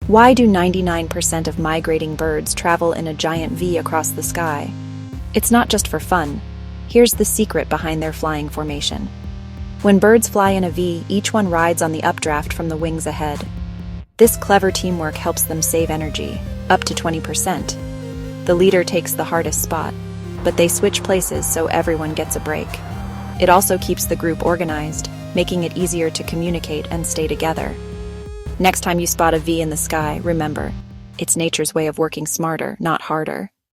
Why do 99% of migrating birds travel in a giant V across the sky? It's not just for fun. Here's the secret behind their flying formation. When birds fly in a V, each one rides on the updraft from the wings ahead. This clever teamwork helps them save energy, up to 20%. The leader takes the hardest spot, but they switch places so everyone gets a break. It also keeps the group organized, making it easier to communicate and stay together. Next time you spot a V in the sky, remember, it's nature's way of working smarter, not harder.